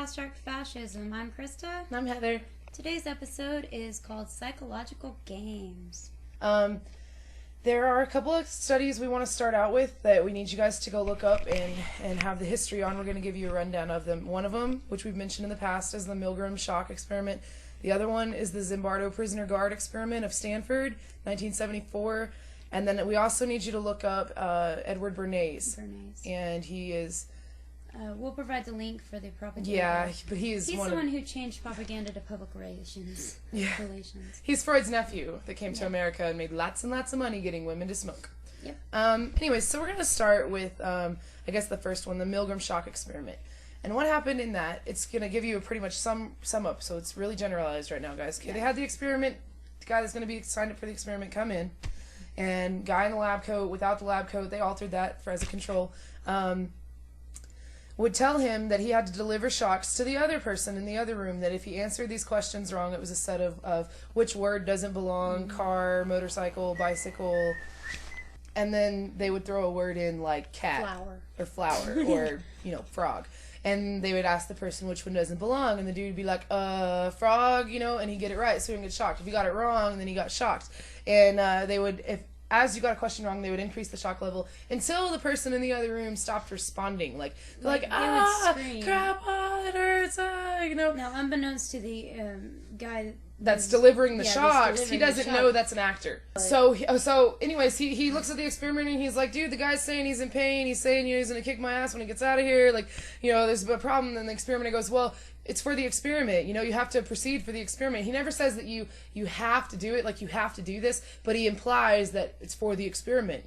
Fast Track Fascism. I'm Krista. I'm Heather. Today's episode is called Psychological Games. There are a couple of studies we want to start out with that we need you guys to go look up and have the history on. We're going to give you a rundown of them. One of them, which we've mentioned in the past, is the milgram shock experiment. The other one is the zimbardo prisoner guard experiment of Stanford, 1974. And then we also need you to look up Edward bernays. And he is... we'll provide the link for the propaganda. Yeah, but he's the one who changed propaganda to public relations. Yeah. Relations. He's Freud's nephew that came to America and made lots and lots of money getting women to smoke. Yep. Anyways, so we're going to start with, I guess the first one, the milgram shock experiment. And what happened in that, it's going to give you a pretty much sum up, so it's really generalized right now, guys. Okay, they had the experiment, the guy that's going to be signed up for the experiment come in, and guy in the lab coat, without the lab coat, they altered that for as a control, would tell him that he had to deliver shocks to the other person in the other room, that if he answered these questions wrong, it was a set of which word doesn't belong, car, motorcycle, bicycle, and then they would throw a word in like cat or flower or, frog. And they would ask the person which one doesn't belong, and the dude would be like, frog, and he'd get it right, so he would get shocked. If he got it wrong, then he got shocked. And they would, as you got a question wrong, they would increase the shock level until the person in the other room stopped responding. Like crap, that hurts, Now, unbeknownst to the guy that's delivering the shocks, he doesn't know that's an actor. So anyways, he looks at the experiment and he's like, dude, the guy's saying he's in pain. He's saying he's going to kick my ass when he gets out of here. Like, there's a problem. And the experimenter goes, well, it's for the experiment. You have to proceed for the experiment. He never says that you have to do it, like you have to do this, but he implies that it's for the experiment,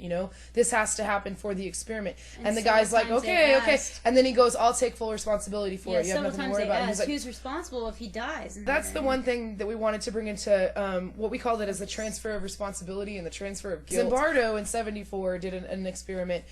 This has to happen for the experiment. And the guy's like, okay. And then he goes, I'll take full responsibility for it. You have nothing to worry about. And he's like, who's responsible if he dies? That's the one thing that we wanted to bring into what we called it as the transfer of responsibility and the transfer of guilt. Zimbardo in 74 did an experiment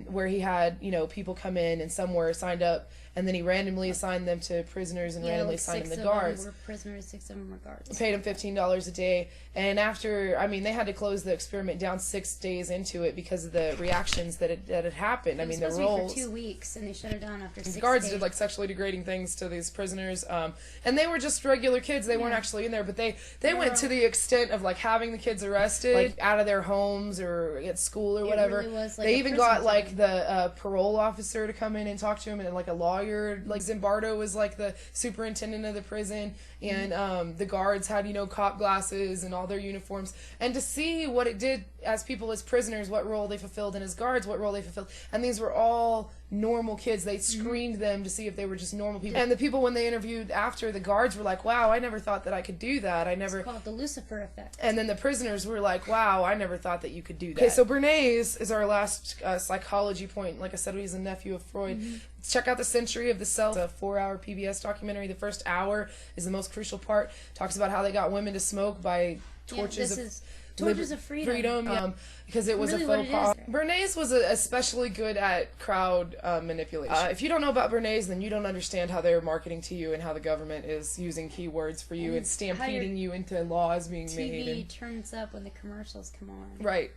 where he had, people come in and some were signed up, and then he randomly assigned them to prisoners and randomly assigned them to guards. 6 of them were prisoners, 6 of them were guards. Paid them $15 a day, and after, they had to close the experiment down 6 days into it because of the reactions that had happened. The roles. For 2 weeks, and they shut it down after 6 days. Guards did like sexually degrading things to these prisoners, and they were just regular kids. They weren't actually in there, but they went to the extent of like having the kids arrested, like out of their homes or at school or whatever. Really was like they even got like the parole officer to come in and talk to him, and like a lawyer. Like Zimbardo was like the superintendent of the prison, and the guards had cop glasses and all their uniforms, and to see what it did as prisoners, what role they fulfilled, and as guards, what role they fulfilled. And these were all normal kids. They screened them to see if they were just normal people. And the people, when they interviewed after, the guards were like, wow, I never thought that I could do that. It's called the Lucifer effect. And then the prisoners were like, wow, I never thought that you could do that. Okay, so bernays is our last psychology point. Like I said, he's a nephew of Freud. Check out The Century of the Self, a 4-hour PBS documentary. The first hour is the most crucial part. Talks about how they got women to smoke by torches of freedom. Because it was really a faux pas. Bernays was especially good at crowd manipulation. If you don't know about bernays, then you don't understand how they're marketing to you and how the government is using keywords for you and stampeding you into laws being made. TV turns up when the commercials come on. Right.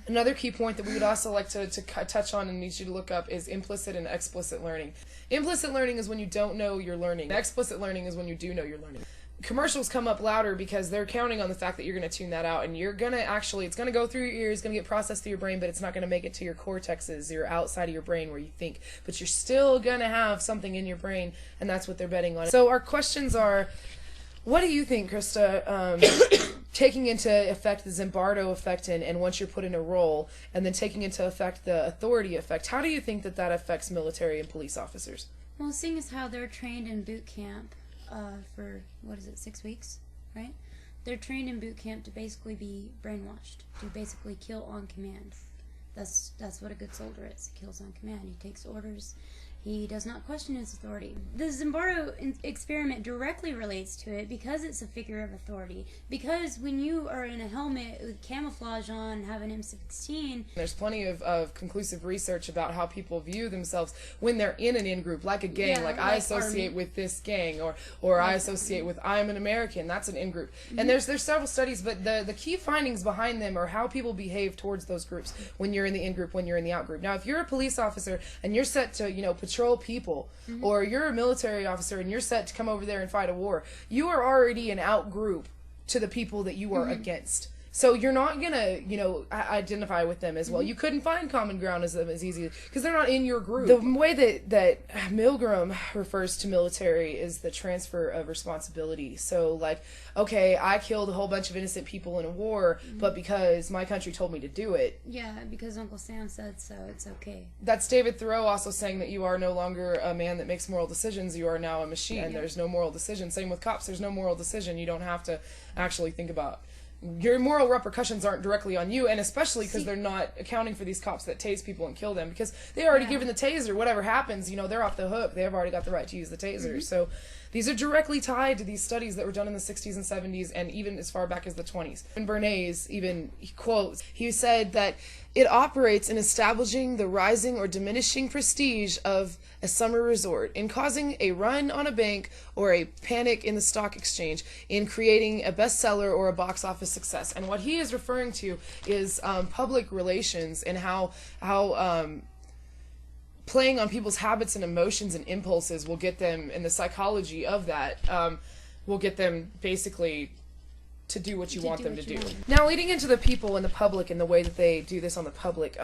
Another key point that we would also like to touch on and need you to look up is implicit and explicit learning. Implicit learning is when you don't know you're learning. Explicit learning is when you do know you're learning. Commercials come up louder because they're counting on the fact that you're going to tune that out, and you're going to it's going to go through your ears, going to get processed through your brain, but it's not going to make it to your cortexes, your outside of your brain where you think, but you're still going to have something in your brain, and that's what they're betting on. So our questions are, what do you think, Krista, taking into effect the Zimbardo effect and once you're put in a role, and then taking into effect the authority effect, how do you think that affects military and police officers? Well, seeing as how they're trained in boot camp, for 6 weeks, right? They're trained in boot camp to basically be brainwashed, to basically kill on command. That's what a good soldier is. He kills on command. He takes orders. He does not question his authority. The Zimbardo experiment directly relates to it because it's a figure of authority. Because when you are in a helmet with camouflage on, have an M16... There's plenty of conclusive research about how people view themselves when they're in an in-group, like a gang, like I associate with this gang, or I associate with I'm an American, that's an in-group. And there's several studies, but the key findings behind them are how people behave towards those groups when you're in the in-group, when you're in the out-group. Now, if you're a police officer and you're set to, patrol patrol people, or you're a military officer and you're set to come over there and fight a war, you are already an out group to the people that you are against. So you're not gonna, identify with them as well. You couldn't find common ground as them as easily because they're not in your group. The way that Milgram refers to military is the transfer of responsibility. So like, okay, I killed a whole bunch of innocent people in a war, but because my country told me to do it. Yeah, because Uncle Sam said so, it's okay. That's David Thoreau also saying that you are no longer a man that makes moral decisions. You are now a machine, and there's no moral decision. Same with cops. There's no moral decision. You don't have to actually think about. Your moral repercussions aren't directly on you, and especially because they're not accounting for these cops that tase people and kill them, because they already given the taser. Whatever happens, they're off the hook. They have already got the right to use the taser. So these are directly tied to these studies that were done in the 60s and 70s, and even as far back as the 20s. And Bernays even quotes, he said that it operates in establishing the rising or diminishing prestige of a summer resort, in causing a run on a bank or a panic in the stock exchange, in creating a bestseller or a box office success. And what he is referring to is public relations, and how playing on people's habits and emotions and impulses will get them, in the psychology of that, will get them basically to do what you want them to do. Now, leading into the people and the public and the way that they do this on the public,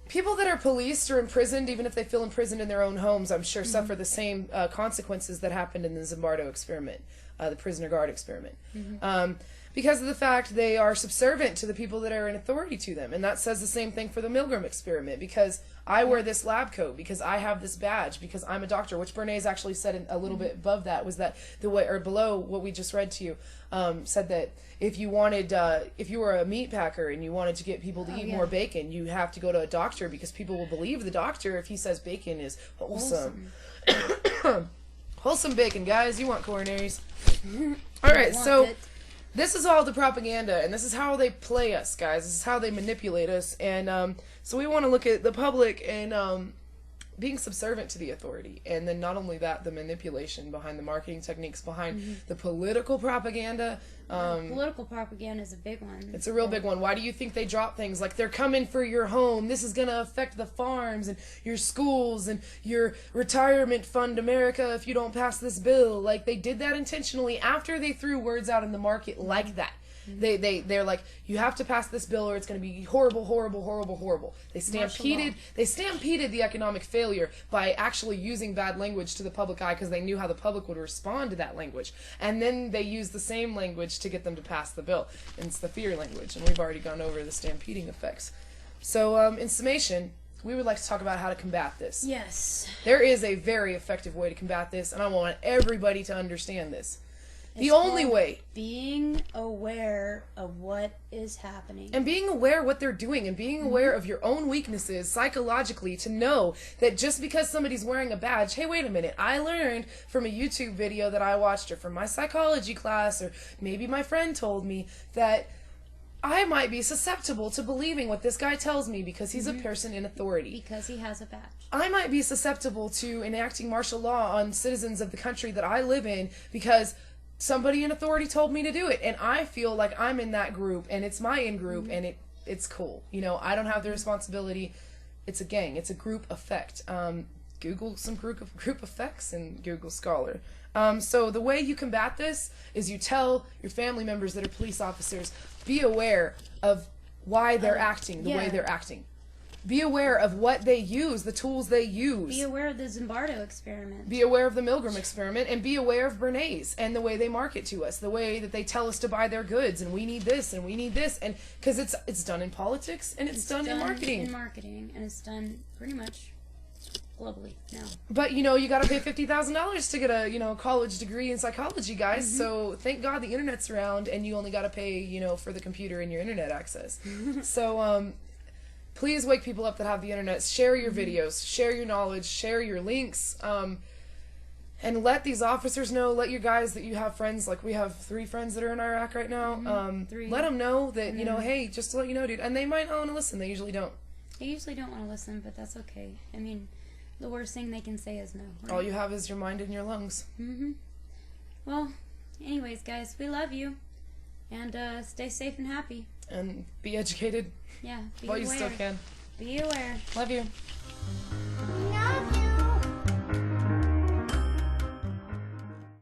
people that are policed or imprisoned, even if they feel imprisoned in their own homes, I'm sure suffer the same consequences that happened in the Zimbardo experiment, the prisoner guard experiment. Because of the fact they are subservient to the people that are in authority to them. And that says the same thing for the Milgram experiment, because I wear this lab coat, because I have this badge, because I'm a doctor, which Bernays actually said a little bit above that, was that the way, or below what we just read to you, said that if you wanted, if you were a meat packer and you wanted to get people to eat more bacon, you have to go to a doctor, because people will believe the doctor if he says bacon is wholesome. Wholesome bacon, guys. You want coronaries. Alright, so this is all the propaganda, and this is how they play us, guys. This is how they manipulate us, and so we want to look at the public and being subservient to the authority, and then not only that, the manipulation behind the marketing techniques, behind the political propaganda. Political propaganda is a big one. It's a real big one. Why do you think they drop things like they're coming for your home? This is going to affect the farms and your schools and your retirement fund, America, if you don't pass this bill. Like, they did that intentionally after they threw words out in the market like that. They're like, you have to pass this bill or it's going to be horrible, horrible, horrible, horrible. They stampeded the economic failure by actually using bad language to the public eye, because they knew how the public would respond to that language. And then they used the same language to get them to pass the bill. And it's the fear language, and we've already gone over the stampeding effects. So in summation, we would like to talk about how to combat this. Yes. There is a very effective way to combat this, and I want everybody to understand this. The only way. Being aware of what is happening. And being aware of what they're doing, and being aware of your own weaknesses psychologically, to know that just because somebody's wearing a badge, hey, wait a minute, I learned from a YouTube video that I watched, or from my psychology class, or maybe my friend told me, that I might be susceptible to believing what this guy tells me because he's a person in authority. Because he has a badge. I might be susceptible to enacting martial law on citizens of the country that I live in because somebody in authority told me to do it, and I feel like I'm in that group, and it's my in-group, and it's cool. I don't have the responsibility. It's a gang. It's a group effect. Google some group effects and Google Scholar. So the way you combat this is you tell your family members that are police officers, be aware of why they're acting the way they're acting. Be aware of what they use, the tools they use. Be aware of the Zimbardo experiment. Be aware of the Milgram experiment, and be aware of Bernays and the way they market to us, the way that they tell us to buy their goods, and we need this, and we need this, and because it's done in politics, and it's done in marketing. And it's done pretty much globally now. But you got to pay $50,000 to get a college degree in psychology, guys. So thank God the internet's around, and you only got to pay for the computer and your internet access. So please wake people up that have the internet. Share your videos, share your knowledge, share your links, and let these officers know, let your guys that you have friends, like we have 3 friends that are in Iraq right now, let them know that, hey, just to let you know, dude. And they might not want to listen. They usually don't. They usually don't want to listen, but that's okay. I mean, the worst thing they can say is no. Right? All you have is your mind and your lungs. Well, anyways, guys, we love you. And stay safe and happy. And be educated. Yeah, be while aware. you still can. Be aware. Love you.